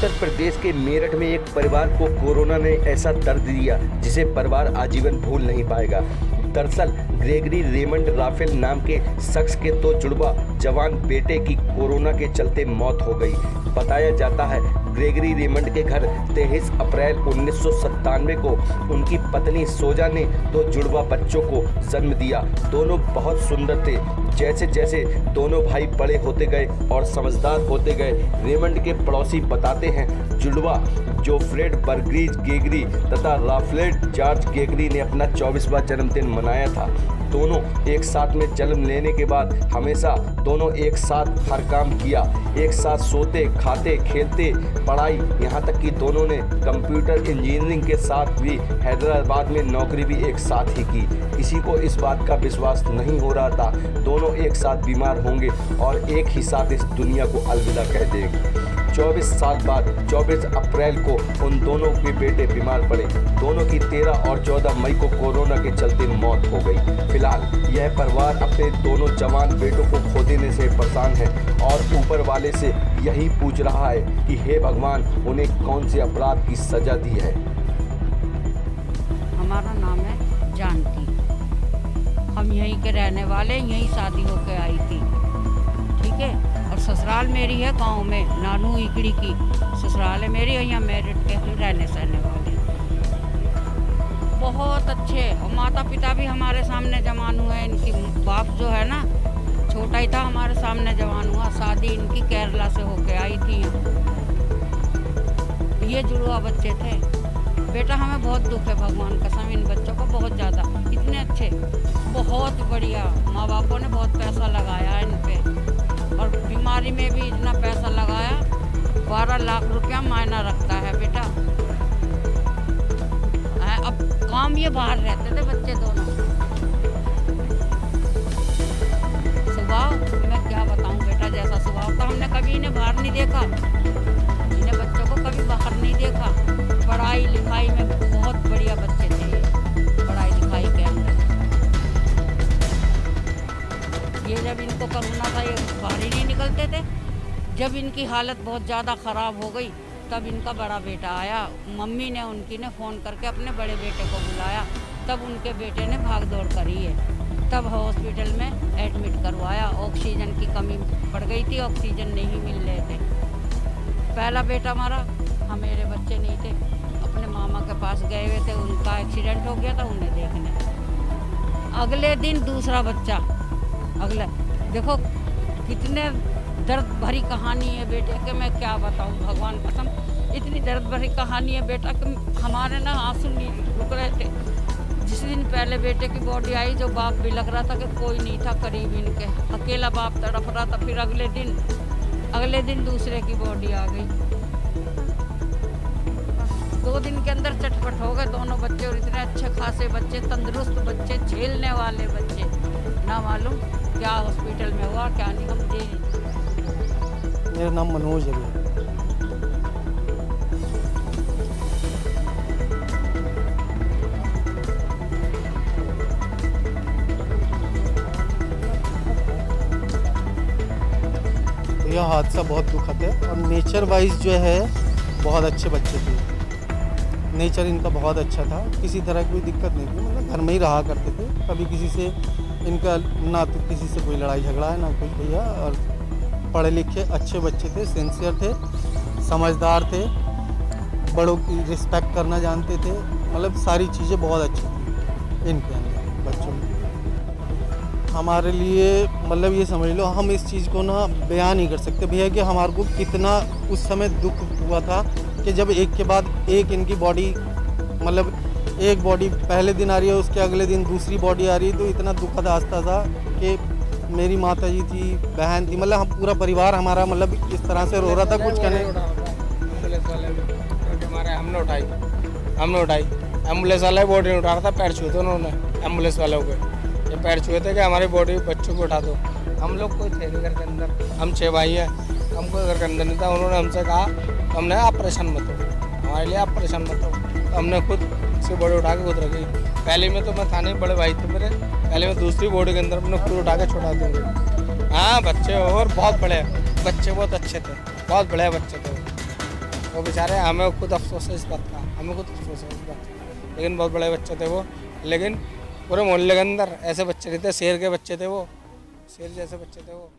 उत्तर प्रदेश के मेरठ में एक परिवार को कोरोना ने ऐसा दर्द दिया जिसे परिवार आजीवन भूल नहीं पाएगा। दरअसल ग्रेगरी रेमंड राफेल नाम के शख्स के तो जुड़वा जवान बेटे की कोरोना के चलते मौत हो गई। बताया जाता है ग्रेगरी रेमंड के घर 23 अप्रैल 1997 को उनकी पत्नी सोजा ने दो जुड़वा बच्चों को जन्म दिया। दोनों बहुत सुंदर थे। जैसे जैसे दोनों भाई बड़े होते गए और समझदार होते गए, रेमंड के पड़ोसी बताते हैं जुड़वा जोफ्रेड बर्ग्रीज गेगरी तथा राफेल जॉर्ज गेगरी ने अपना 24वां जन्मदिन मनाया था। दोनों एक साथ में जन्म लेने के बाद हमेशा दोनों एक साथ हर काम किया, एक साथ सोते, खाते, खेलते, पढ़ाई, यहाँ तक कि दोनों ने कंप्यूटर इंजीनियरिंग के साथ भी हैदराबाद में नौकरी भी एक साथ ही की। किसी को इस बात का विश्वास नहीं हो रहा था दोनों एक साथ बीमार होंगे और एक ही साथ इस दुनिया को अलविदा कह देंगे। 24 साल बाद 24 अप्रैल को उन दोनों के बेटे बीमार पड़े। दोनों की 13 और 14 मई को कोरोना के चलते मौत हो गई। फिलहाल यह परिवार अपने दोनों जवान बेटों को खो देने से परेशान है और ऊपर वाले से यही पूछ रहा है कि हे भगवान, उन्हें कौन से अपराध की सजा दी है। हमारा नाम है जानकी। हम यहीं के रहने वाले, यहीं शादी होकर आई थी, ठीक है। और ससुराल मेरी है गांव में, नानू इकड़ी की ससुराल है मेरी। यहाँ मेरठ के हम रहने सहने वाले, बहुत अच्छे। और माता पिता भी हमारे सामने जवान हुए। इनकी बाप जो है ना, छोटा ही था, हमारे सामने जवान हुआ। शादी इनकी केरला से होके आई थी। ये जुड़वा बच्चे थे। बेटा हमें बहुत दुख है, भगवान कसम, इन बच्चों को बहुत ज़्यादा। इतने अच्छे, बहुत बढ़िया। माँ बापों ने बहुत पैसा लगाया इन पे, और बीमारी में भी इतना पैसा लगाया। 12 लाख रुपया मायना रखता है बेटा। अब काम ये बाहर रहते थे बच्चे दोनों। स्वभाव मैं क्या बताऊं बेटा, जैसा स्वभाव था, हमने कभी इन्हें बाहर नहीं देखा। इन्हें बच्चों को कभी बाहर नहीं देखा। पढ़ाई लिखाई में बहुत बढ़िया बच्चे थे ये, पढ़ाई लिखाई के अंदर। ये जब इनको कोरोना था, ये बाहर ही नहीं निकलते थे। जब इनकी हालत बहुत ज़्यादा ख़राब हो गई, तब इनका बड़ा बेटा आया। मम्मी ने उनकी ने फ़ोन करके अपने बड़े बेटे को बुलाया। तब उनके बेटे ने भाग दौड़ करी है। तब हॉस्पिटल में एडमिट करवाया। ऑक्सीजन की कमी पड़ गई थी, ऑक्सीजन नहीं मिल रहे थे। पहला बेटा मरा, मेरे बच्चे नहीं थे, अपने मामा के पास गए हुए थे, उनका एक्सीडेंट हो गया था उन्हें देखने। अगले दिन दूसरा बच्चा, अगला देखो कितने दर्द भरी कहानी है बेटे के। मैं क्या बताऊं, भगवान कसम, इतनी दर्द भरी कहानी है बेटा कि हमारे ना आंसू नहीं रुक रहे थे। जिस दिन पहले बेटे की बॉडी आई, जो बाप भी लग रहा था कि कोई नहीं था करीब इनके, अकेला बाप तड़प रहा था। फिर अगले दिन दूसरे की बॉडी आ गई। 2 दिन के अंदर चटपट हो गए दोनों बच्चे। और इतने अच्छे खासे बच्चे, तंदुरुस्त बच्चे, झेलने वाले बच्चे। ना मालूम क्या हॉस्पिटल में हुआ क्या नहीं, हम दे। मेरा नाम मनोज है। यह हादसा बहुत दुखद है। और नेचर वाइज जो है बहुत अच्छे बच्चे थे। नेचर इनका बहुत अच्छा था, किसी तरह की कोई दिक्कत नहीं थी। मतलब घर में ही रहा करते थे, कभी किसी से इनका ना तो किसी से कोई लड़ाई झगड़ा है ना कुछ भैया। और पढ़े लिखे अच्छे बच्चे थे, सिंसियर थे, समझदार थे, बड़ों की रिस्पेक्ट करना जानते थे। मतलब सारी चीज़ें बहुत अच्छी थी इनके अंदर बच्चों में। हमारे लिए मतलब ये समझ लो, हम इस चीज़ को ना बयान नहीं कर सकते भैया कि हमारे को कितना उस समय दुख हुआ था कि जब एक के बाद एक इनकी बॉडी, मतलब एक बॉडी पहले दिन आ रही है, उसके अगले दिन दूसरी बॉडी आ रही है। तो इतना दुखद हादसा था कि मेरी माता जी थी, बहन थी, मतलब हम पूरा परिवार हमारा मतलब इस तरह से रो रहा था। कुछ कहने हमने उठाई एम्बुलेंस वाले बॉडी नहीं उठा रहा था, पैर छुए थे उन्होंने एम्बुलेंस वालों के। ये पैर छुए थे कि हमारी बॉडी बच्चों को उठा दो। हम लोग कोई थे नहीं घर के अंदर, हम 6 भाई हैं, हमको घर के अंदर नहीं था। उन्होंने हमसे कहा हमने आप परेशान मत हो, हमारे लिए आप परेशान मत हो। तो हमने खुद से बॉडी उठा के खुद रखी। पहले में तो मैं था नहीं, बड़े भाई थे मेरे, पहले मैं दूसरी बॉडी के अंदर अपने खुद उठा के छोड़ा दूँगी। हाँ बच्चे और बहुत बड़े बच्चे, बहुत अच्छे थे, बहुत बड़े बच्चे थे। वो बेचारे, हमें खुद अफसोस है इस बात का, हमें खुद अफसोस है इस बात का। लेकिन बहुत बड़े बच्चे थे वो, लेकिन पूरे मोहल्ले के अंदर ऐसे बच्चे नहीं थे, शेर के बच्चे थे वो, शेर जैसे बच्चे थे वो।